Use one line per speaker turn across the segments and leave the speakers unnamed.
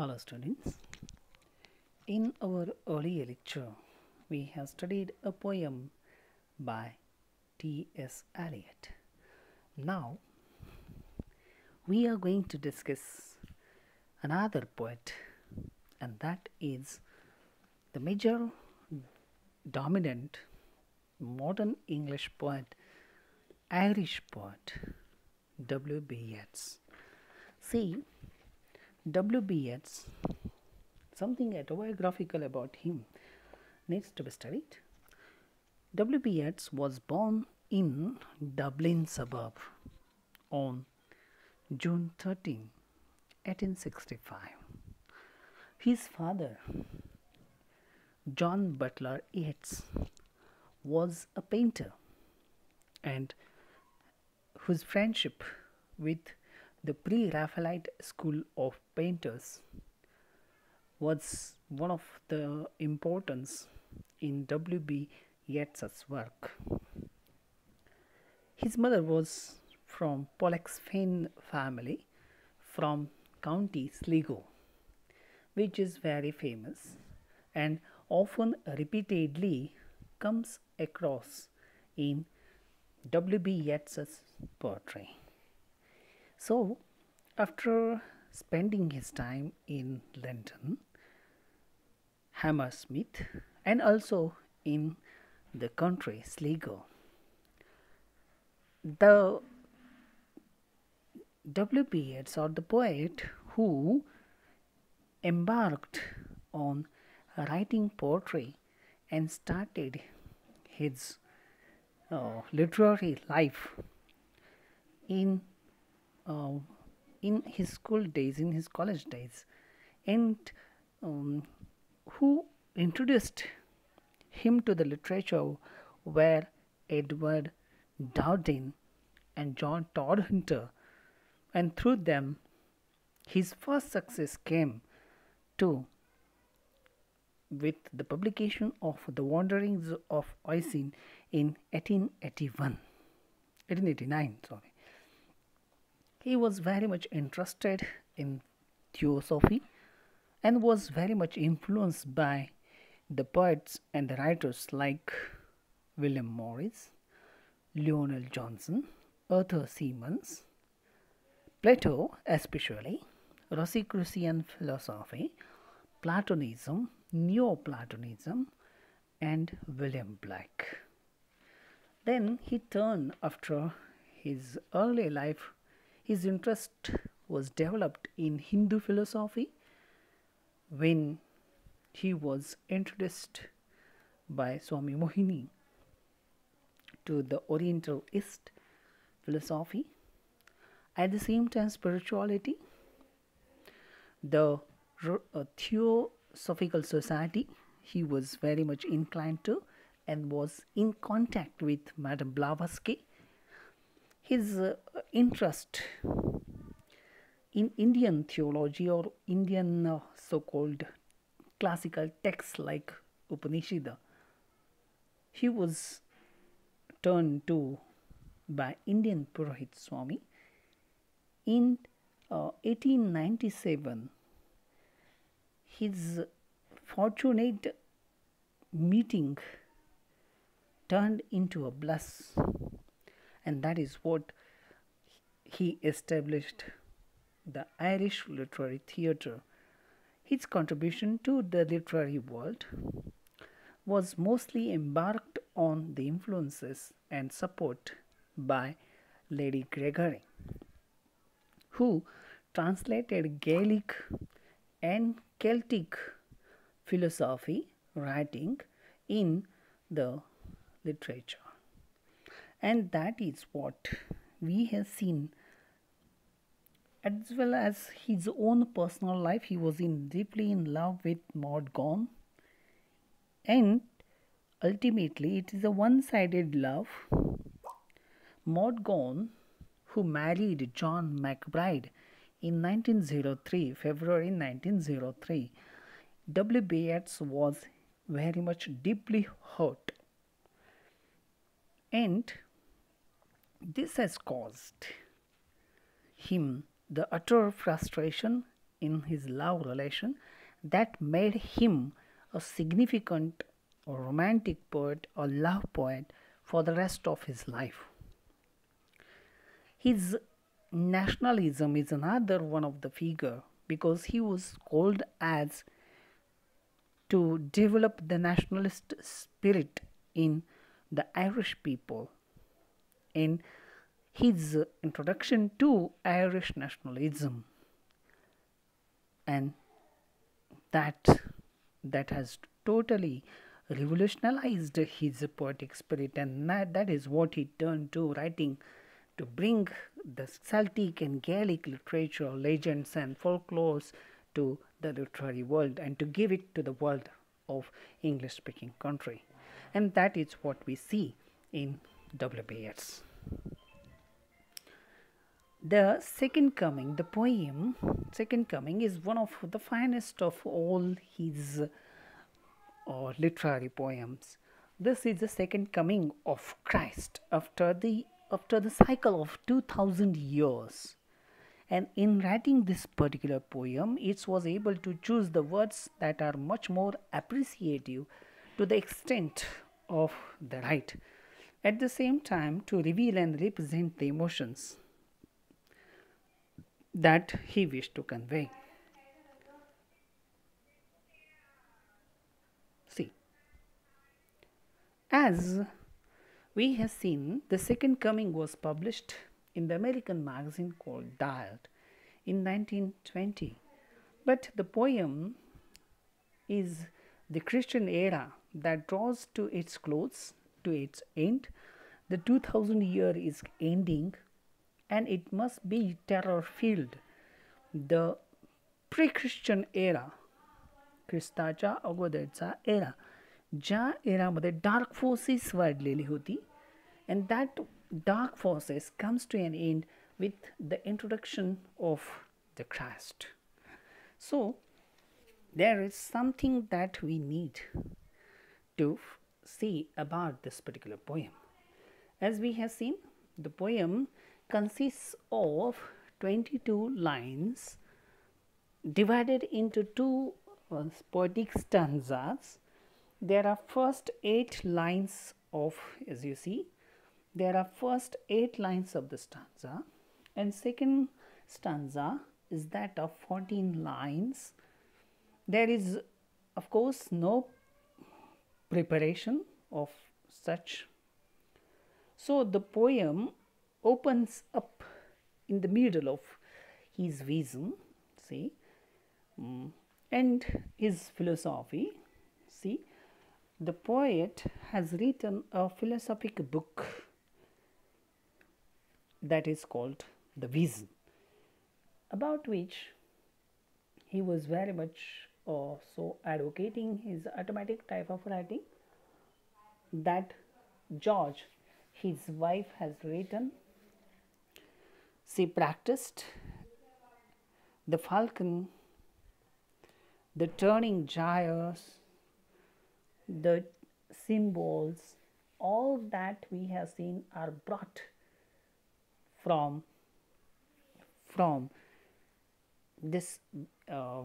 Hello students. In our earlier lecture, we have studied a poem by T.S. Eliot. Now, we are going to discuss another poet, and that is the major dominant modern English poet, Irish poet, W.B. Yeats. See, W.B. Yeats, something autobiographical about him needs to be studied. W.B. Yeats was born in Dublin suburb on June 13, 1865. His father, John Butler Yeats, was a painter and whose friendship with the pre-Raphaelite school of painters was one of the importance in W.B. Yeats's work. His mother was from Pollexfen family from County Sligo, which is very famous and often repeatedly comes across in W.B. Yeats's poetry. So, after spending his time in London, Hammersmith, and also in the country Sligo, the W.B. Yeats, or the poet who embarked on writing poetry and started his literary life in his school days, in his college days, and who introduced him to the literature were Edward Dowden and John Todhunter, and through them his first success came to with the publication of The Wanderings of Oisin in 1889. He was very much interested in theosophy and was very much influenced by the poets and the writers like William Morris, Lionel Johnson, Arthur Symons, Plato especially, Rosicrucian philosophy, Platonism, Neoplatonism, and William Blake. Then he turned after his early life. His interest was developed in Hindu philosophy when he was introduced by Swami Mohini to the Oriental East philosophy. At the same time, spirituality, the Theosophical Society, he was very much inclined to and was in contact with Madame Blavatsky. His interest in Indian theology or Indian so-called classical texts like Upanishad, he was turned to by Indian Purohit Swami. In 1897, his fortunate meeting turned into a bliss, and that is what he established the Irish Literary Theatre. His contribution to the literary world was mostly embarked on the influences and support by Lady Gregory, who translated Gaelic and Celtic philosophy writing in the literature. And that is what we have seen. As well as his own personal life, he was deeply in love with Maud Gonne, and ultimately it is a one-sided love. Maud Gonne, who married John McBride in 1903, February 1903, W.B. Yeats was very much deeply hurt, and this has caused him the utter frustration in his love relation that made him a significant romantic poet or love poet for the rest of his life. His nationalism is another one of the figure because he was called as to develop the nationalist spirit in the Irish people. In his introduction to Irish nationalism, and that that has totally revolutionized his poetic spirit, and that is what he turned to writing to bring the Celtic and Gaelic literature, legends and folklores to the literary world and to give it to the world of English speaking country. And that is what we see in WBS. The Second Coming, the poem Second Coming, is one of the finest of all his literary poems. This is the second coming of Christ after the cycle of 2000 years. And in writing this particular poem, it was able to choose the words that are much more appreciative to the extent of the right, at the same time to reveal and represent the emotions that he wished to convey. See, as we have seen, the Second Coming was published in the American magazine called Diet in 1920. But the poem is the Christian era that draws to its close, to its end. The 2000 year is ending and it must be terror filled. The pre-Christian era, ख्रिस्ताच्या अगोदरचा era, ज्या एरामध्ये dark forces वाढलेली होती, and that dark forces comes to an end with the introduction of the Christ. So there is something that we need to see about this particular poem. As we have seen, the poem consists of 22 lines divided into two poetic stanzas. There are first 8 lines of, as you see, there are first 8 lines of the stanza, and second stanza is that of 14 lines. There is, of course, no preparation of such. So the poem opens up in the middle of his vision, see, and his philosophy. See, the poet has written a philosophic book that is called The Vision, about which he was very much so advocating his automatic type of writing that George, his wife, has written. She practiced the falcon, the turning gyres, the symbols, all that we have seen are brought from this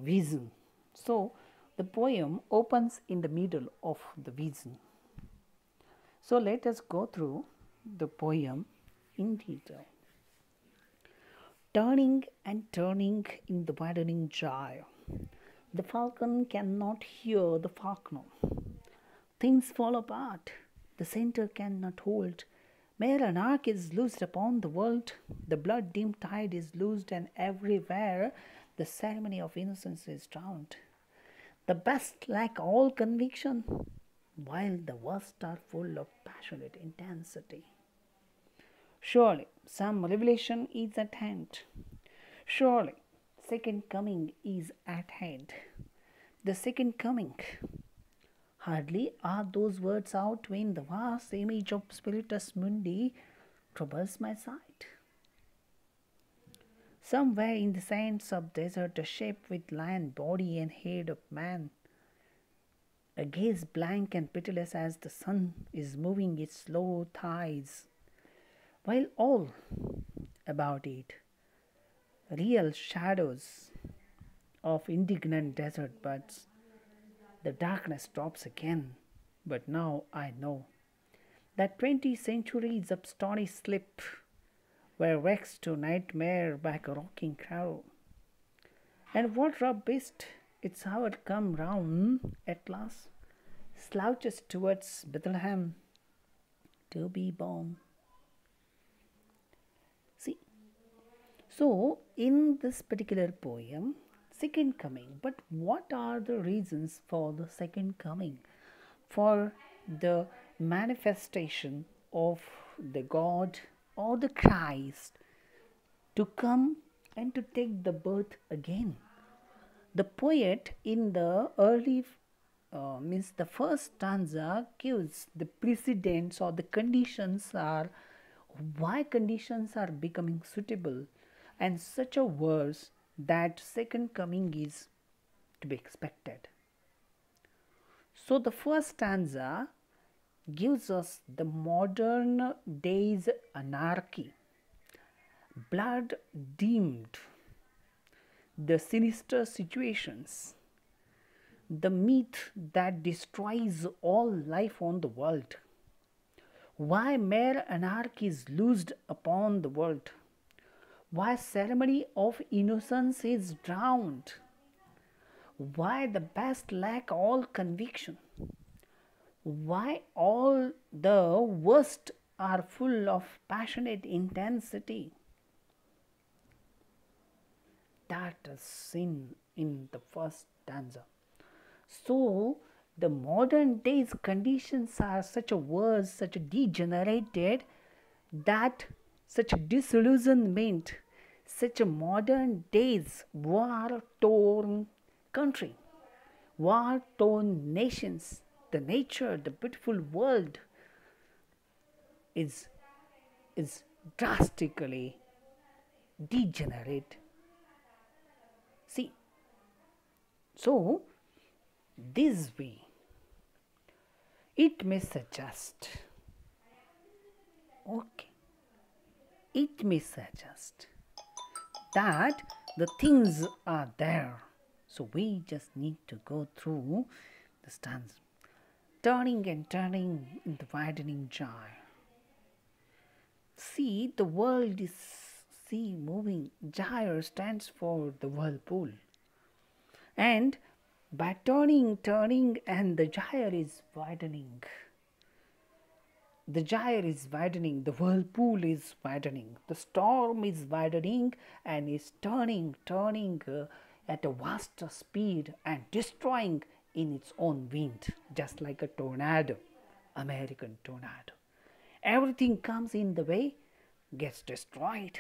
vision. So the poem opens in the middle of the vision. So let us go through the poem in detail. Turning and turning in the widening gyre, the falcon cannot hear the falconer. Things fall apart, the center cannot hold. Mere anarch is loosed upon the world, the blood-dimmed tide is loosed, and everywhere the ceremony of innocence is drowned. The best lack all conviction, while the worst are full of passionate intensity. Surely some revelation is at hand. Surely second coming is at hand. The second coming. Hardly are those words out when the vast image of Spiritus Mundi troubles my sight. Somewhere in the sands of desert, a shape with lion body and head of man, a gaze blank and pitiless as the sun is moving its slow thighs, while all about it real shadows of indignant desert buds. The darkness drops again, but now I know that 20 centuries of stony slip were vexed to nightmare by a rocking crow. And what rubbish its hour come round at last, slouches towards Bethlehem to be born. See, so in this particular poem, second coming, but what are the reasons for the second coming? For the manifestation of the God or the Christ to come and to take the birth again. The poet in the early means the first stanza gives the precedents or the conditions are why conditions are becoming suitable and such a verse that second coming is to be expected. So the first stanza gives us the modern day's anarchy, blood dimmed, the sinister situations, the myth that destroys all life on the world. Why mere anarchy is loosed upon the world? Why ceremony of innocence is drowned? Why the best lack all conviction? Why all the worst are full of passionate intensity? That is seen in the first stanza. So, the modern day's conditions are such a worse, such a degenerated, that such a disillusionment, such a modern day's war-torn country, war-torn nations, the nature, the beautiful world is drastically degenerate. See, so this way it may suggest, okay, it may suggest that the things are there. So we just need to go through the stanza, turning and turning in the widening gyre. See, the world is sea moving. Gyre stands for the whirlpool. And by turning, and the gyre is widening. The gyre is widening, the whirlpool is widening, the storm is widening and is turning at a vaster speed and destroying in its own wind, just like a tornado, American tornado. Everything comes in the way, gets destroyed.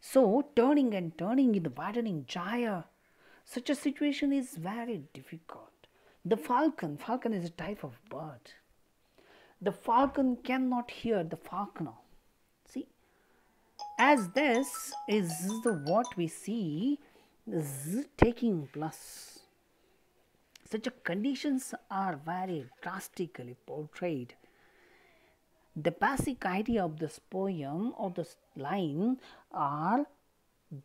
So, turning and turning in the widening gyre, such a situation is very difficult. The falcon is a type of bird. The falcon cannot hear the falconer. See, as this is what we see is taking place. Such conditions are very drastically portrayed. The basic idea of this poem or this line are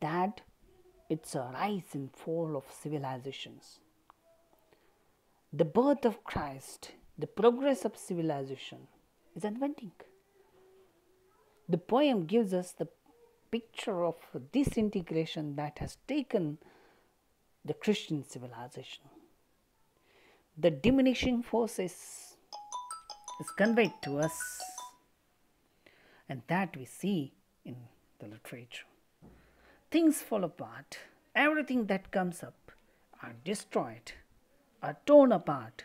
that it's a rise and fall of civilizations. The birth of Christ, the progress of civilization is unending. The poem gives us the picture of disintegration that has taken the Christian civilization. The diminishing forces is conveyed to us, and that we see in the literature. Things fall apart. Everything that comes up are destroyed, are torn apart.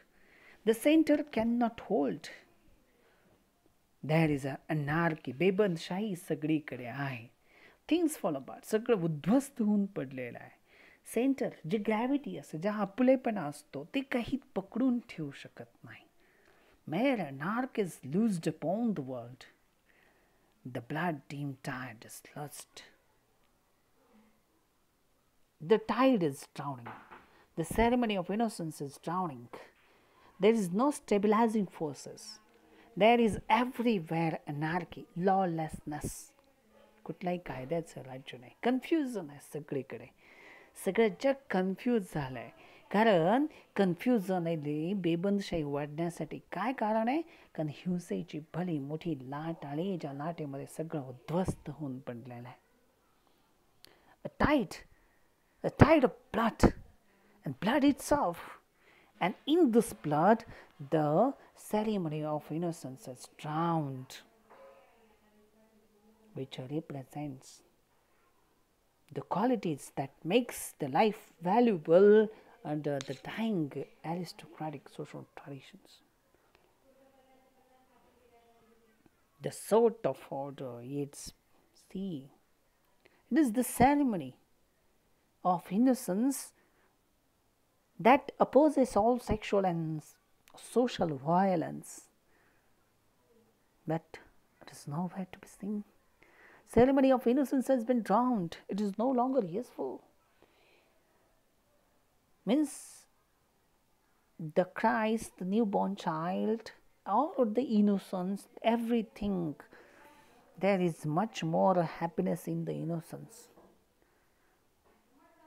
The center cannot hold. There is an anarchy, बेबंदशाही सगळीकडे आहे. Things fall apart. सगळं उद्ध्वस्त होऊन पडलेलं आहे. Centre जे gravity असते, जे आपलेपणा असतो, ते काही पकडून ठेवू शकत नाही. Mere anarchy is loosed upon the world. The blood-dimmed tide is lost. The tide is drowning. The ceremony of innocence is drowning. There is no stabilizing forces. There is everywhere anarchy, lawlessness. कुठलाही कायद्याचं राज्य नाही. Confusion आहे सगळीकडे. सगळं जग confuse झालं आहे. कारण कन्फ्युजन आहे बेबंदशाही वाढण्यासाठी. काय कारण आहे? कारण हिंसेची भली मोठी लाट आली, ज्या लाटेमध्ये सगळं उद्ध्वस्त होऊन पडलेलं आहे. A tide of blood, and blood itself. And in this blood, the ceremony of innocence is drowned, which represents the qualities that makes the life valuable under the dying aristocratic social traditions. The sort of order, it's see, it is the ceremony of innocence that opposes all sexual and social violence, but it is nowhere to be seen. Ceremony of innocence has been drowned. It is no longer useful. Means the Christ, the newborn child, or the innocence, everything. There is much more happiness in the innocence.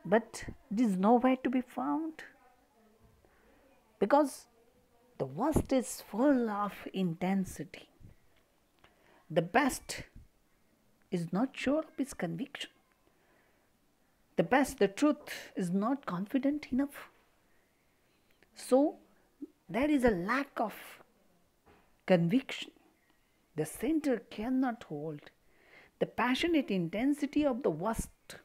But it is nowhere to be found. Because the worst is full of intensity. The best is not sure of his conviction. The best, the truth, is not confident enough. So, there is a lack of conviction. The center cannot hold. The passionate intensity of the worst.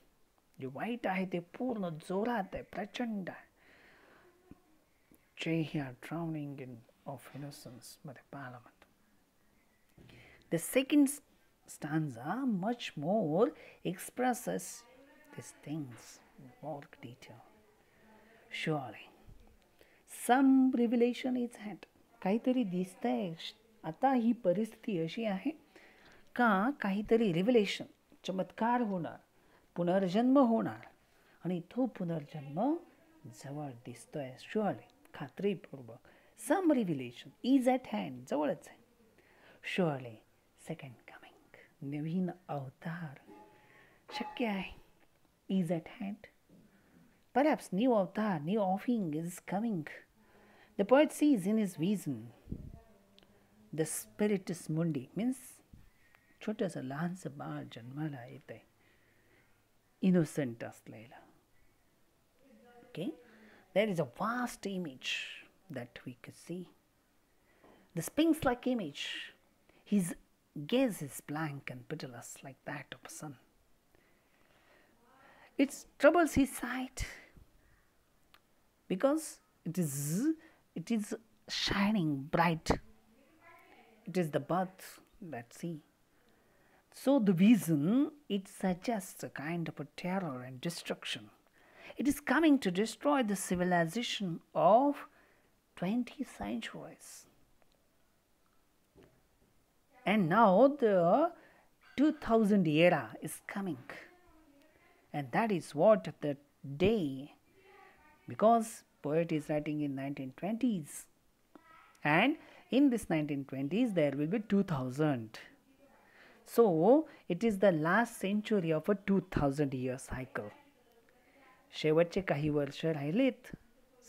J white आहे ते पूर्ण जोरात आहे, प्रचंड आहे. जे ह्या drowning in of innocence मध्ये पाहायला मिळतं. The second stanza much more expresses these things in more detail. Surely, some revelation is had. काहीतरी दिसतंय. आता ही परिस्थिती अशी आहे का काहीतरी रिव्हिलेशन, चमत्कार होणार, पुनर्जन्म होणार आणि तो पुनर्जन्म जवळ दिसतोय. Surely, खात्रीपूर्वक. Some revelation is at hand. जवळच आहे. Surely, second coming, नवीन अवतार शक्य आहे. Is at hand. Perhaps new avatar, new offering is coming. The poet sees in his vision the spiritus mundi, means छोटंसं लहानसं बाळ जन्माला येत आहे, इनोसेंट असलेलं. Okay, there is a vast image that we could see. The sphinx-like image. His gaze is blank and pitiless like that of a sun. It troubles his sight because it is shining bright. It is the birth that see. So the vision, it suggests a kind of a terror and destruction. It is coming to destroy the civilization of 20 centuries. And now the 2000 era is coming. And that is what the day, because poet is writing in 1920s. And in this 1920s, there will be 2000. So, it is the last century of a 2000 year cycle. शेवटचे काही वर्ष राहिलेत,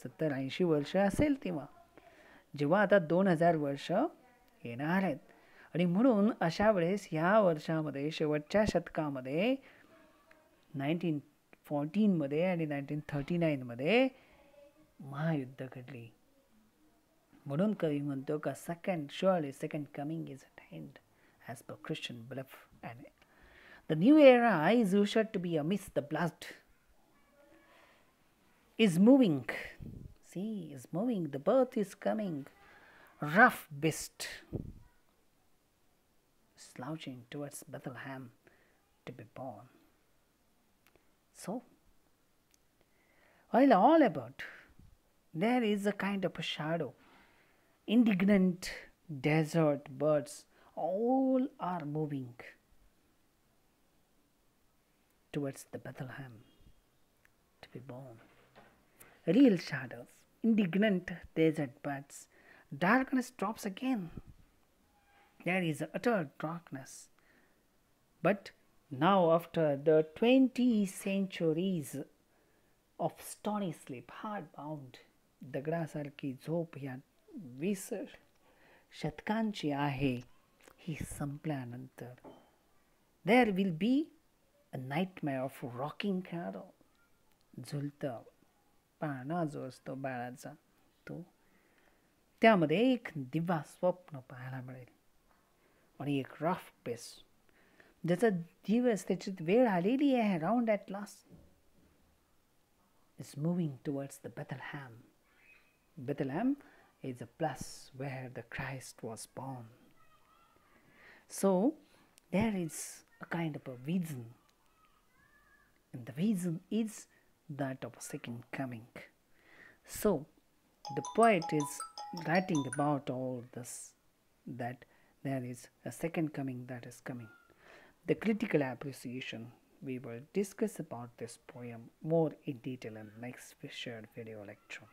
70-80 वर्ष असेल तेव्हा, जेव्हा आता 2000 वर्ष येणार आहेत. आणि म्हणून अशा वेळेस ह्या वर्षामध्ये, शेवटच्या शतकामध्ये, 1914 मध्ये आणि 1939 मध्ये महायुद्ध घडली. म्हणून कवी म्हणतो का surely second coming is at hand as per Christian belief. And the new era is ushered to be amidst the blood. Is moving. See, is moving. The birth is coming. Rough beast slouching towards Bethlehem to be born. So, while all about, there is a kind of a shadow. Indignant desert birds, all are moving towards the Bethlehem to be born. Real shadows, indignant desert birds. Darkness drops again. There is utter darkness. But now after the 20 centuries, of stony sleep, hard-bound, दगडासारखी झोप या 20 शतकांची आहे ही संपल्यानंतर. There will be a nightmare of rocking cradle. झुलतं पाळणा जो असतो बाळाचा तो, त्यामध्ये एक दिव्या स्वप्न पाहायला मिळेल आणि एक रफ पेस ज्याचा दिवस त्याची वेळ आलेली आहे. Round at last is moving towards the Bethlehem. Bethlehem is a place where the Christ was born. So there is a kind of a vision, and the vision is that of a second coming. So the poet is writing about all this, that there is a second coming that is coming. The critical appreciation, we will discuss about this poem more in detail in next shared video lecture.